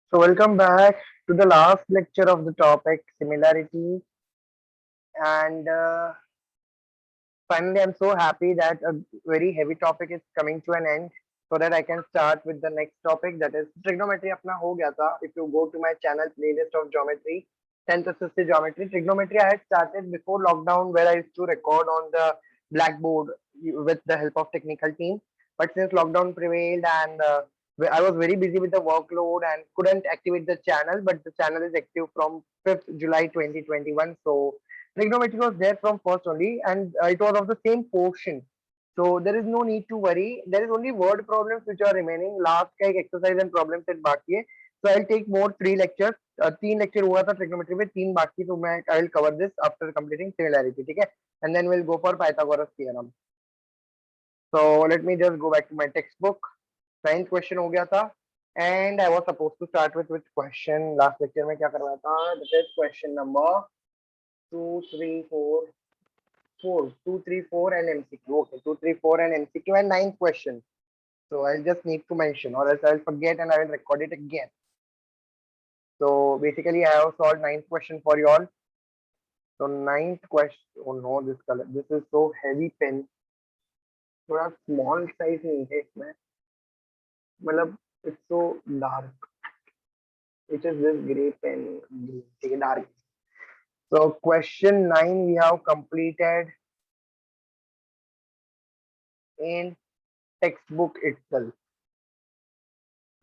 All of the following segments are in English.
So welcome back to the last lecture of the topic similarity, and finally I'm so happy that a very heavy topic is coming to an end so that I can start with the next topic, that is trigonometry. अपना हो गया था. If you go to my channel playlist of geometry, 10th SSC geometry, trigonometry I had started before lockdown, where I used to record on the blackboard with the help of technical team. But since lockdown prevailed and I was very busy with the workload and couldn't activate the channel, but the channel is active from 5th July 2021. So trigonometry was there from first only, and it was of the same portion. So there is no need to worry. There is only word problems which are remaining. Last का एक exercise and problem set बाकी है. So I'll take more 3 lectures. 3 lecture हुआ था trigonometry में, 3 बाकी. तो मैं I will cover this after completing similarity, ठीक है? And then we'll go for Pythagoras theorem. So let me just go back to my textbook. 9th question हो गया था. And I was supposed to start with which question? Last lecture में क्या करवाया था? That is question number 2, 3, 4, 4, 2, 3, 4 and MCQ. Okay, 2, 3, 4 and MCQ and 9th question. So I'll just need to mention, or else I'll forget and I will record it again. So basically I have solved 9th question for you all. So 9th question, oh no, this color, this is so heavy pen. थोड़ा small size नहीं है इसमें, मतलब it's so dark. Which is this gray pen, ठीक है, dark. So question 9 we have completed in textbook itself,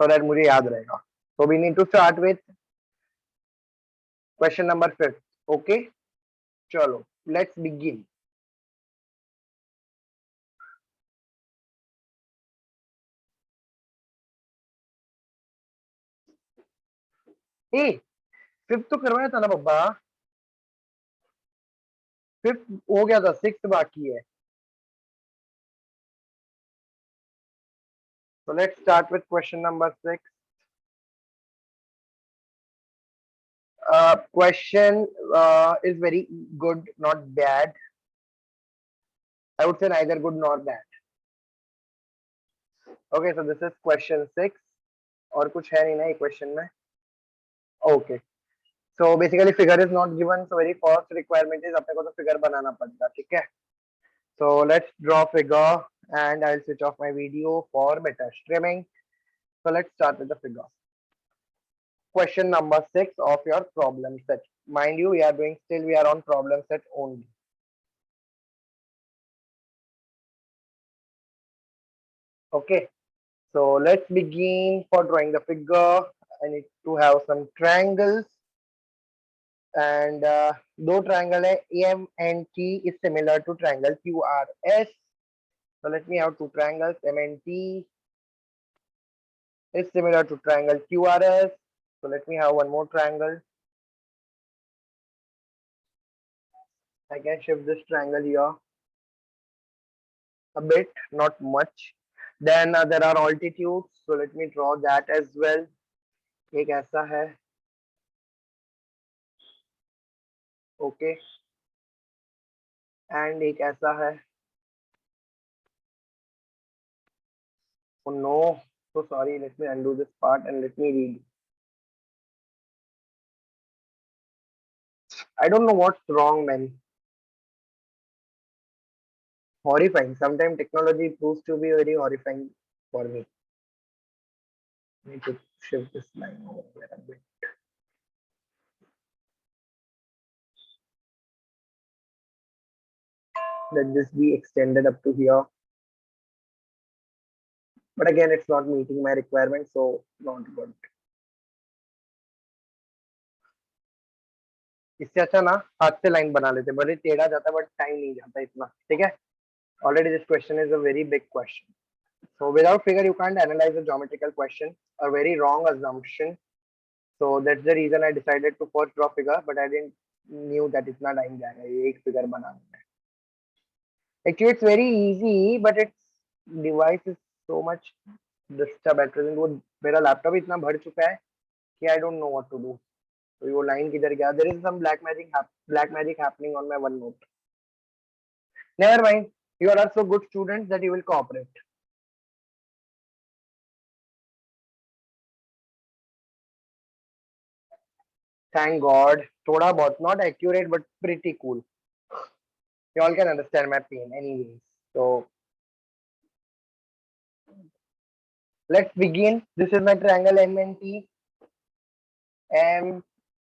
so that मुझे याद रहेगा. So we need to start with question number 5. Okay, chalo, let's begin. Hey, 5th तो करवाया था ना बब्बा. 5th हो गया था, 6th बाकी है. So let's start with question number 6. Question is very good, not bad. I would say neither good nor bad. Okay, so this is question 6. और कुछ है नहीं ना ये question में. Okay. So basically figure is not given. So very first requirement is अपने को तो figure बनाना पड़ेगा, ठीक है? So let's draw figure and I'll switch off my video for better streaming. So let's start with the figure. Question number 6 of your problem set. Mind you, we are on problem set only. Okay. So let's begin for drawing the figure. I need to have some triangles. And दो triangle है AMNT is similar to triangle QRS. So let me have two triangles. MNT is similar to triangle QRS. So let me have one more triangle. I can shift this triangle here a bit, not much. Then there are altitudes. So let me draw that as well. एक ऐसा है. Okay. And एक ऐसा है. Oh no. So sorry. Let me undo this part and let me read. I don't know what's wrong, man. Horrifying. Sometimes technology proves to be very horrifying for me. I need to shift this line over there a bit. Let this be extended up to here. But again, it's not meeting my requirement, so not good. इससे अच्छा ना हाथ से line बना लेते, भले टेढ़ा जाता बट टाइम नहीं जाता इतना, ठीक है? Already this question is a very big question. So without figure you can't analyze a geometrical question, a very wrong assumption. So that's the reason I decided to first draw figure, but I didn't knew that इतना time जाएगा ये एक figure बनाने में. Actually it's very easy, but its device is so much disturbed at present. वो मेरा laptop इतना भर चुका है कि I don't know what to do. तो वो लाइन किधर गया? There is some black magic happening on my OneNote. Never mind. You are so good students that you will cooperate. Thank God. थोड़ा बहुत, not accurate but pretty cool. You all can understand my pain anyways. So let's begin. This is my triangle M and T. M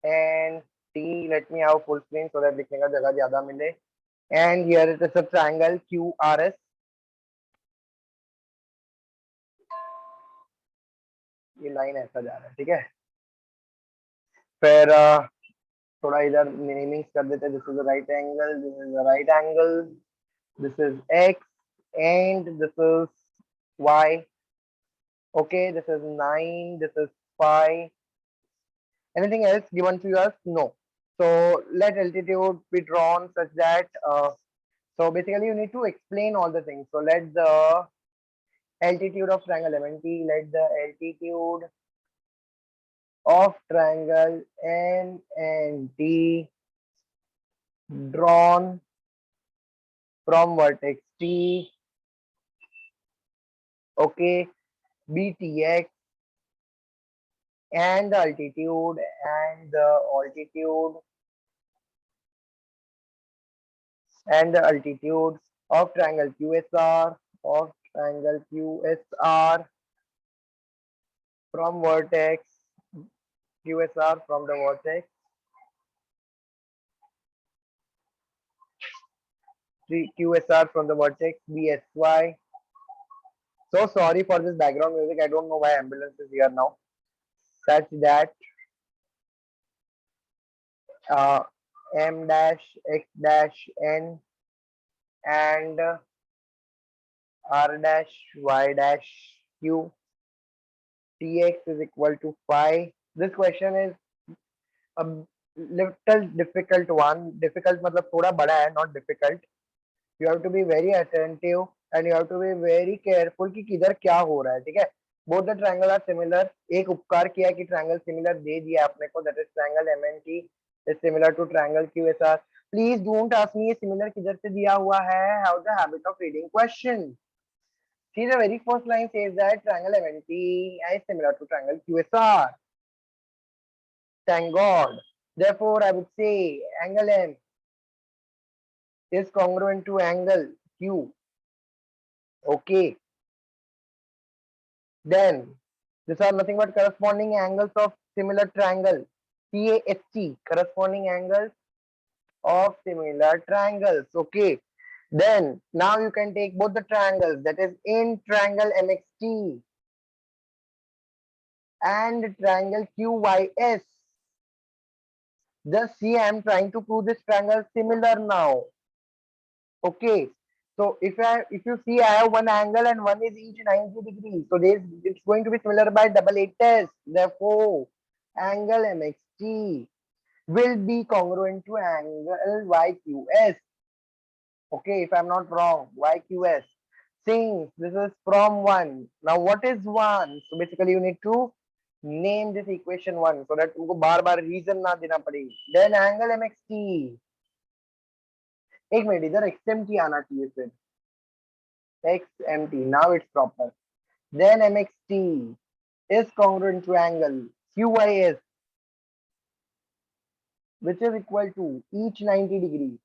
and T. Let me have full screen so that लिखने का जगह ज़्यादा मिले. And here it is a triangle QRS. ये line ऐसा जा रहा है, ठीक है. फिर थोड़ा इधर नेमिंग्स कर देते हैं. This is a right angle. This is a right angle. This is X and this is Y. Okay, this is 9. This is 5. Anything else given to us? No. So let altitude be drawn such that so basically you need to explain all the things. So let the altitude of triangle MNT, let the altitude of triangle MNT drawn from vertex T, okay, BTX and the altitude of triangle QSR from vertex QSR from the vertex QSR from the vertex BSY. So sorry for this background music. I don't know why ambulance is here now. Such that M dash X dash N and R dash Y dash Q Tx is equal to 5. This question is a little difficult one. Difficult मतलब थोड़ा बड़ा है, not difficult. You have to be very attentive and you have to be very careful कि किधर क्या हो रहा है, ठीक है. Both the triangle are similar. एक उपकार किया कि triangle similar दे दिया आपने को, that is triangle MNT is similar to triangle QSR. Please don't ask me ये similar किधर से दिया हुआ है. Have the habit of reading question. See, the very first line says that triangle MNT is similar to triangle QSR. Thank God. Therefore, I would say angle M is congruent to angle Q. Okay. Then these are nothing but corresponding angles of similar triangle. CAST, corresponding angles of similar triangles. Okay. Then now you can take both the triangles, that is in triangle MXT and triangle QYS. Just see, I am trying to prove this triangle similar now. Okay. So if you see, I have one angle and one is each 90 degrees. So it's going to be similar by double A test. Therefore, angle MXT will be congruent to angle YQS. Okay, if I'm not wrong, YQS. Since this is from 1. Now what is 1? So basically you need to name this equation 1 so that तुमको बार-बार reason ना देना पड़े. Then angle MXT. एक minute, इधर XMT आना चाहिए फिर. XMT. Now it's proper. Then MXT is congruent to angle QYS, which is equal to each 90 degrees.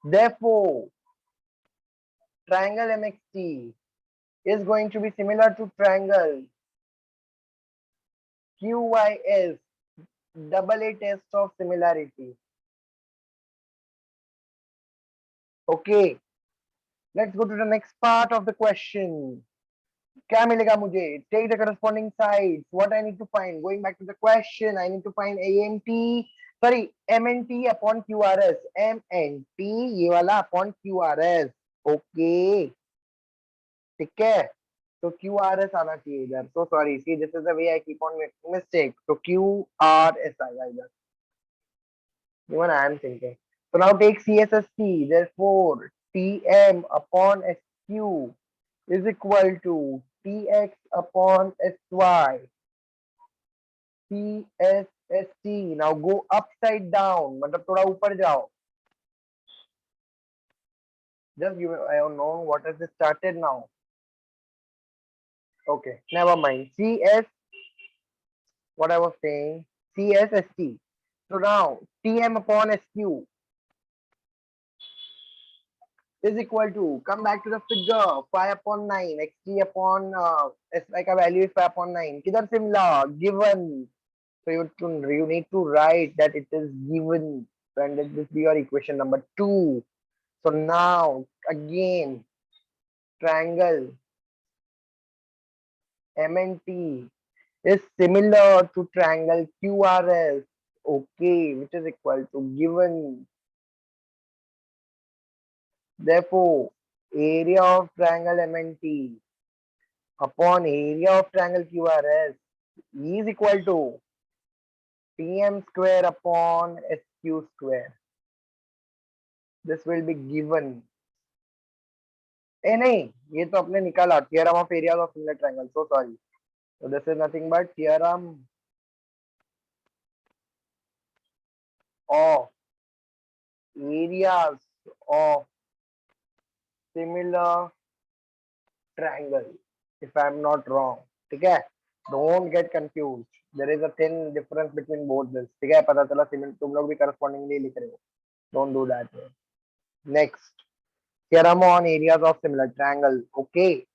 Therefore, triangle MXT is going to be similar to triangle QYS, double A test of similarity. Okay, let's go to the next part of the question. क्या मिलेगा मुझे? Take the corresponding sides. What I need to find? Going back to the question, I need to find MNT upon QRS. MNT ये वाला upon QRS. Okay, ठीक है. So QRS आना चाहिए इधर. So sorry. See, this is the way I keep on making mistake. So QRS आएगा इधर. Even I am thinking. So now take CSSC. Therefore, TM upon SQ is equal to TX upon SY. CSST. Now go upside down. मतलब थोड़ा ऊपर जाओ. Just give it. I don't know what has it started now. Okay, never mind. CS what I was saying, CSST. So now TM upon SQ is equal to, come back to the figure, 5 upon 9, xt upon, like a value is 5 upon 9. Kidhar se mila? Given. So you need to write that it is given. And let this be your equation number 2. So now again, triangle MNT is similar to triangle QRS. Okay, which is equal to given. Therefore, area of triangle MNT upon area of triangle QRS is equal to TM square upon SQ square. This will be given. नहीं, ये तो अपने निकाला theorem of areas of similar triangle. So sorry. So this is nothing but theorem of areas of similar triangle. If I am not wrong, ठीक है? Don't get confused. There is a thin difference between both this. ठीक है? पता चला तुम लोग भी correspondingly लिख रहे हो. Don't do that. Next, theorem on areas of similar triangle. Okay.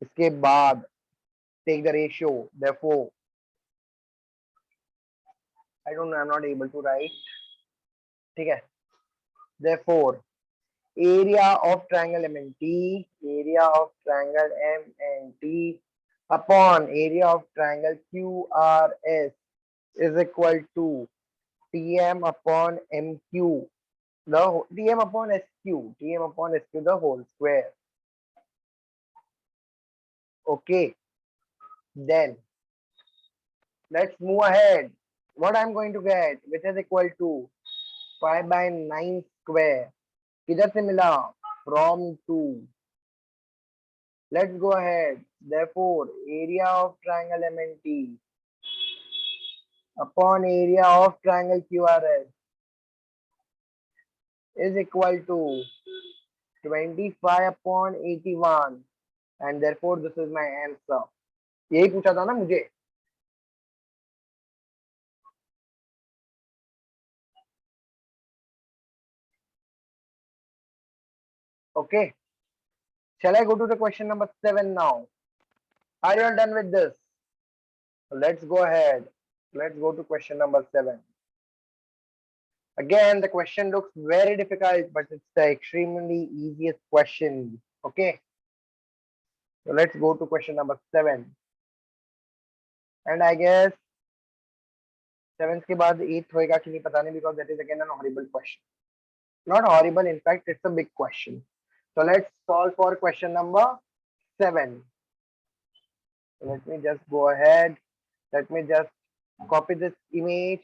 इसके बाद take the ratio. Therefore, I don't know. I'm not able to write. ठीक है? Therefore, area of triangle MNT, area of triangle MNT upon area of triangle QRS is equal to TM upon MQ, the TM upon SQ, TM upon SQ, the whole square. Okay, then let's move ahead. What I'm going to get, which is equal to 5 by 9 square. किधर से मिला? From 2. Let's go ahead. Therefore, area of triangle MNT upon area of triangle QRS is equal to 25 upon 81, and therefore this is my answer. यही पूछा था ना मुझे. Okay. Shall I go to the question number 7 now? Are you all done with this? So let's go ahead. Let's go to question number 7. Again, the question looks very difficult, but it's the extremely easiest question. Okay. So let's go to question number 7. And I guess 7th के बाद 8th होएगा कि नहीं पता नहीं, because that is again an horrible question. Not horrible, in fact, it's a big question. So let's solve for question number 7. So let me just go ahead. Let me just copy this image.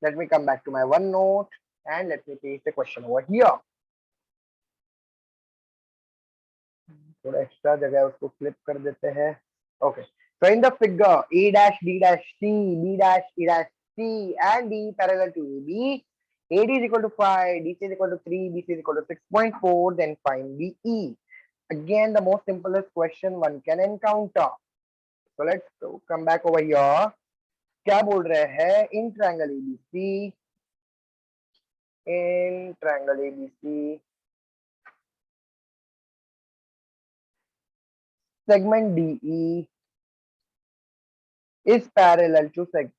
Let me come back to my OneNote and let me paste the question over here. थोड़ा extra जगह उसको flip कर देते हैं. Okay. So in the figure, A dash D dash C, B dash E dash C, and D parallel to AB. AD is equal to 5, DC is equal to 3, BC is equal to 6.4, then find BE. Again, the most simplest question one can encounter. So let's come back over here. क्या बोल रहे हैं? In triangle ABC, segment DE is parallel to side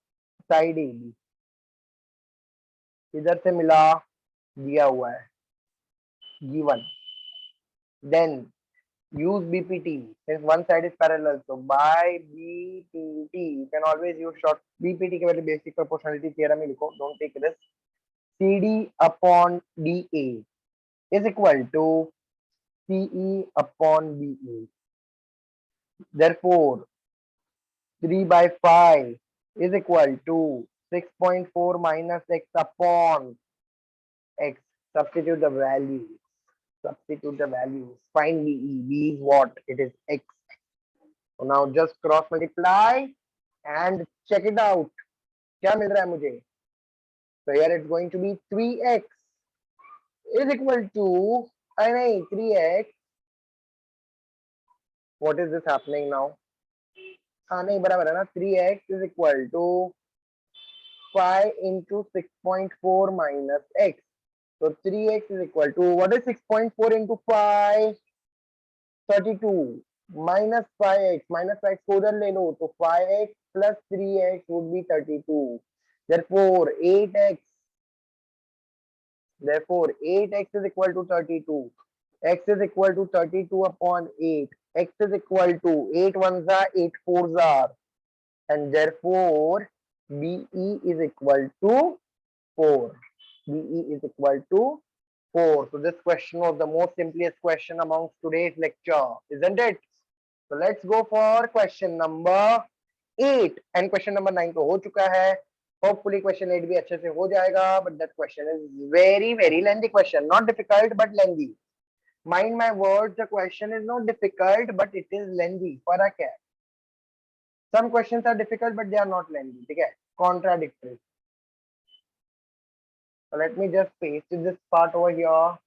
AB. इधर से मिला, दिया हुआ है, given. Then use BPT since one side is parallel. So by BPT, you can always use short BPT के वैसे basic proportionality theorem ही लिखो. Don't take this. CD upon DA is equal to CE upon BE. Therefore, 3 by 5 is equal to 6.4 minus x upon x. Substitute the values. Find BE. B is what? It is x. So now just cross multiply and check it out. क्या मिल रहा है मुझे? So here it's going to be 3x is equal to, नहीं, 3x. What is this happening now? हाँ नहीं बराबर है ना. 3x is equal to 5 into 6.4 minus x. So 3x is equal to, what is 6.4 into 5? 32 minus 5x, minus 5x को उधर ले लो तो 5x plus 3x would be 32. Therefore 8x, therefore 8x is equal to 32. X is equal to 32 upon 8. X is equal to 8 ones are 8 fours are, and therefore BE is equal to 4. BE is equal to 4. So this question was the most simplest question amongst today's lecture, isn't it? So let's go for question number 8 and question number 9 तो हो चुका है. Hopefully question 8 भी अच्छे से हो जाएगा, but that question is very lengthy question, not difficult but lengthy. Mind my words, the question is not difficult but it is lengthy. फर्क है. Some questions are difficult but they are not lengthy. ठीक है? Contradictory. So let me just paste this part over here.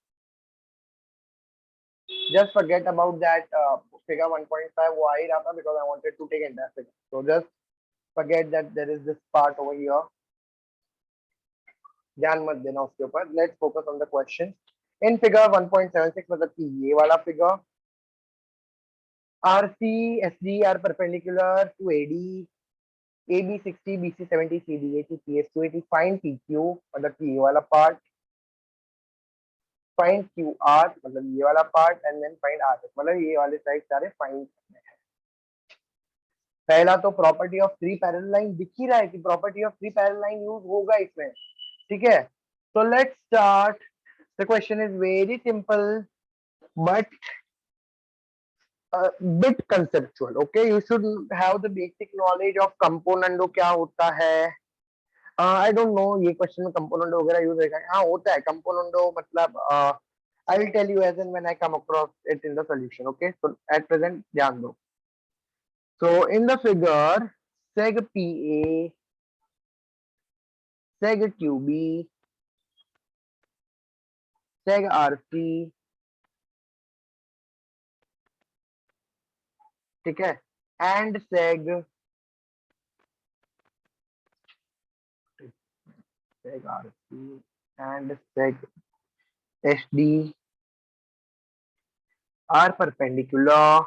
Just forget about that figure 1.5 वो आ ही रहा था because I wanted to take entire figure. So just forget that there is this part over here. ध्यान मत देना उसके ऊपर. Let's focus on the question. In figure 1.76 मतलब कि ये वाला figure, RC SD are perpendicular to AD, AB 60, BC 70, CD 80, PS 280. Find PQ मतलब कि ये वाला part. Find QR मतलब ये वाला part and then find RS मतलब ये वाले साइड सारे find करने हैं. पहला तो property of three parallel line दिख ही रहा है कि property of three parallel line use होगा इसमें. ठीक है, so let's start. The question is very simple but a bit conceptual. Okay, you should have the basic knowledge of componendo क्या होता है. I don't know ये question में componendo वगैरह यूज होगा. हाँ होता है componendo मतलब I'll tell you as and when I come across it in the solution. Okay, so at present ध्यान दो. So in the figure seg PA, seg QB, seg RC, ठीक है, and seg RC and seg SD are perpendicular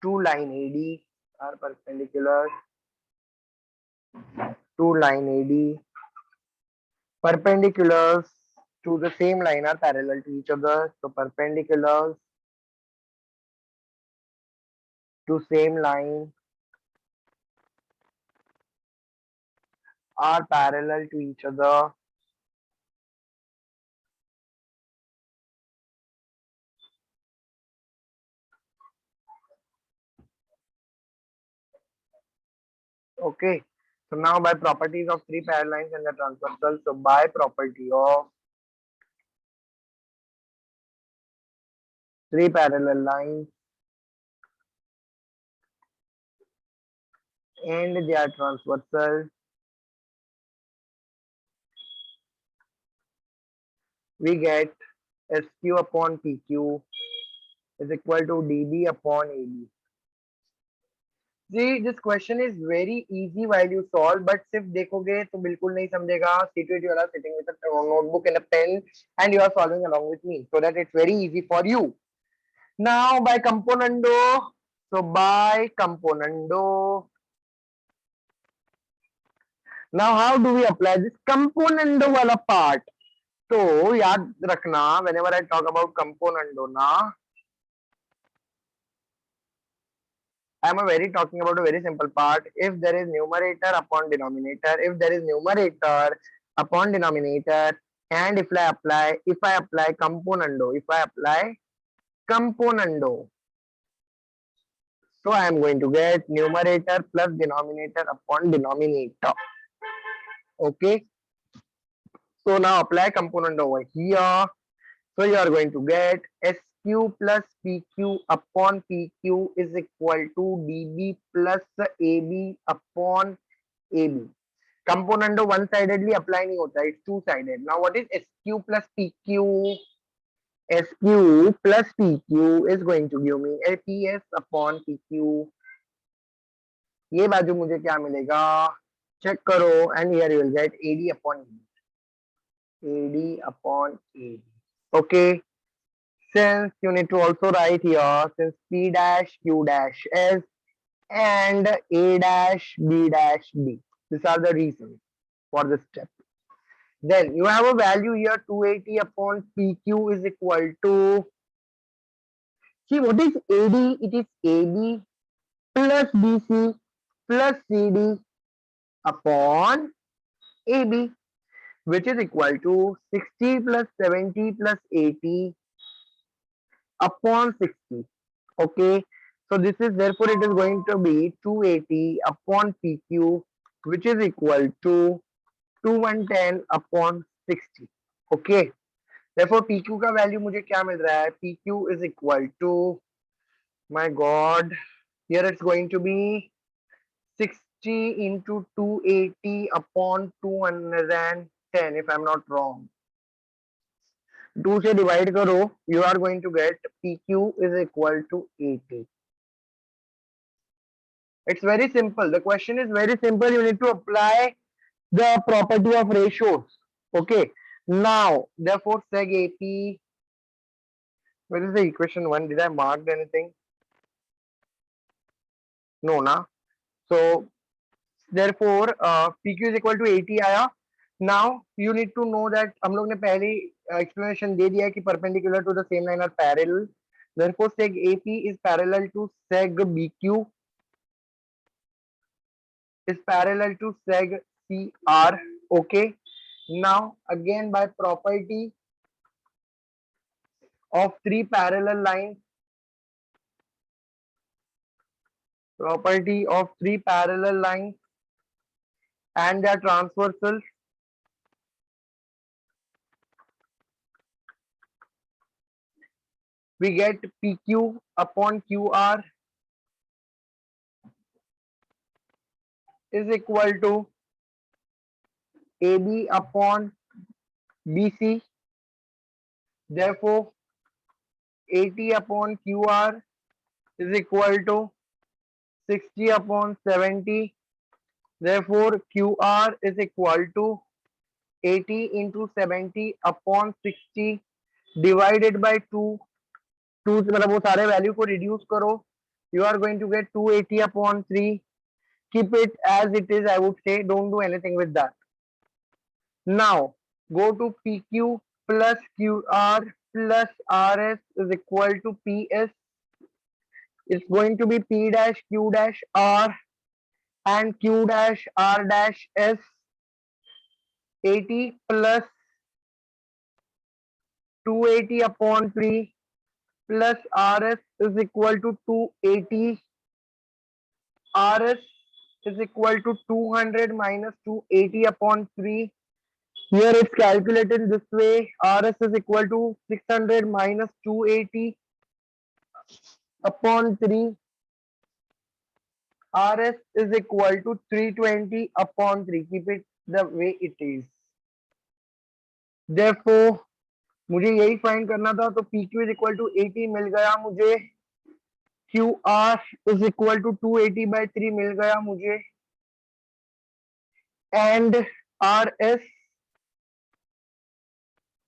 to line AD, are perpendicular to line AD. Perpendiculars to the same line are parallel to each other. So perpendiculars to same line are parallel to each other. Okay, so now by properties of three parallel lines and the transversal, so by property of three parallel lines and they are transversal, we get SQ upon PQ is equal to DB upon AB. See, this question is very easy while you solve, but सिर्फ देखोगे तो बिल्कुल नहीं समझेगा. C280 वाला sitting with a notebook and a pen and you are solving along with me so that it's very easy for you. Now by componendo, so by componendo, now how do we apply this componendo वाला part? तो याद रखना whenever I talk about componendo ना, I am talking about a very simple part. If there is numerator upon denominator, if there is numerator upon denominator, and if I apply componendo, so I am going to get numerator plus denominator upon denominator. Okay. So now apply componendo over here. So you are going to get SQ plus PQ upon PQ is equal to DB plus AB upon AB. Componendo one-sidedly apply नहीं होता, it's two-sided. Now what is SQ plus PQ? SQ plus PQ is going to give me PS upon PQ. ये बाजू मुझे क्या मिलेगा? Check करो, and here you will get AD upon AD. Okay. Since you need to also write here, since P dash Q dash S and A dash B dash D. These are the reasons for this step. Then you have a value here 280 upon PQ is equal to, see what is AD? It is AB plus BC plus CD upon AB, which is equal to 60 plus 70 plus 80 upon 60. Okay, so this is, therefore it is going to be 280 upon PQ, which is equal to 2110 upon 60. Okay, therefore PQ का value मुझे क्या मिल रहा है? PQ is equal to, my god, here it's going to be 60 into 280 upon 210 if I'm not wrong. 2 से divide करो, you are going to get PQ is equal to 80. It's very simple. The question is very simple. You need to apply the property of ratios. Okay. Now, therefore, seg AP. What is the equation 1? Did I mark anything? No, na. So, therefore, PQ is equal to 80 आया. Now, you need to know that हम लोग ने पहले explanation दे दिया कि perpendicular to the same line are parallel. Therefore, seg AP is parallel to seg BQ is parallel to seg CR. Okay. Now, again by property of three parallel lines, and their transversals, we get PQ upon QR is equal to AB upon BC. Therefore, 80 upon QR is equal to 60 upon 70. Therefore, QR is equal to 80 into 70 upon 60 divided by 2. 2 से मतलब वो सारे value को reduce करो. You are going to get 280 upon 3. Keep it as it is, I would say. Don't do anything with that. Now, go to PQ plus QR plus RS is equal to PS. It's going to be P dash Q dash R and Q dash R dash S. 80 plus 280 upon 3 plus RS is equal to 280. RS is equal to 200 minus 280 upon 3. Here it's calculated this way. RS is equal to 600 minus 280 upon 3. RS is equal to 320 upon 3. Keep it the way it is. Therefore, मुझे यही find करना था, तो PQ is equal to 80 मिल गया मुझे. QR is equal to 280 by 3 मिल गया मुझे. And RS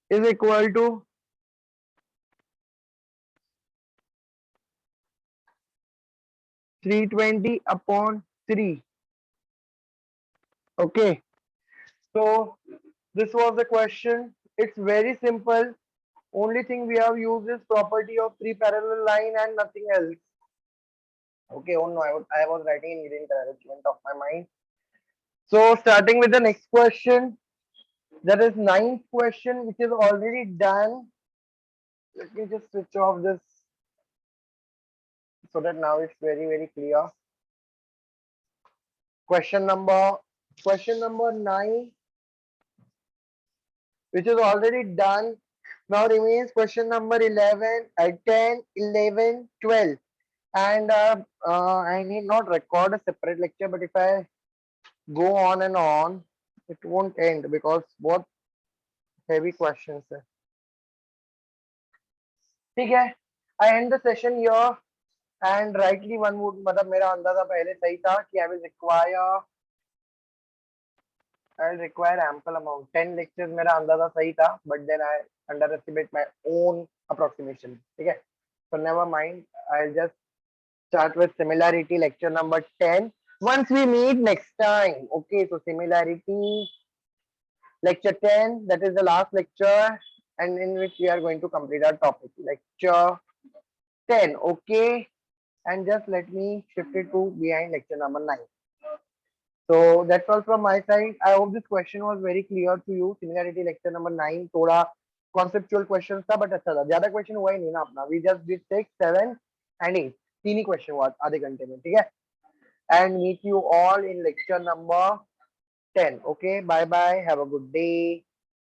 is equal to 320 upon 3. Okay. So this was the question. It's very simple. Only thing we have used is property of three parallel line and nothing else. Okay. Oh no, I was writing in green color. It went off my mind. So starting with the next question. That is ninth question, which is already done. Let me just switch off this so that now it's very clear. Question number 9, which is already done. Now remains question number 11, 10, 11, 12. And I need not record a separate lecture, but if I go on and on, it won't end because what heavy questions are. ठीक है, I and the session here and rightly one would, मतलब मेरा अंदाजा पहले सही था कि I will require ample amount 10 lectures, मेरा अंदाजा सही था, but then I underestimate my own approximation. ठीक है, so never mind, I'll just start with similarity lecture number 10 once we meet next time. Okay, so similarity lecture 10, that is the last lecture, and in which we are going to complete our topic lecture 10. Okay, and just let me shift it to behind lecture number 9. So that's all from my side. I hope this question was very clear to you. Similarity lecture number 9 थोड़ा conceptual questions था, but अच्छा था, ज्यादा question हुआ ही नहीं ना अपना. We just did 6, 7 and 8, तीन ही question हुआ आधे घंटे में. ठीक है, and meet you all in lecture number 10. Okay, bye bye, have a good day.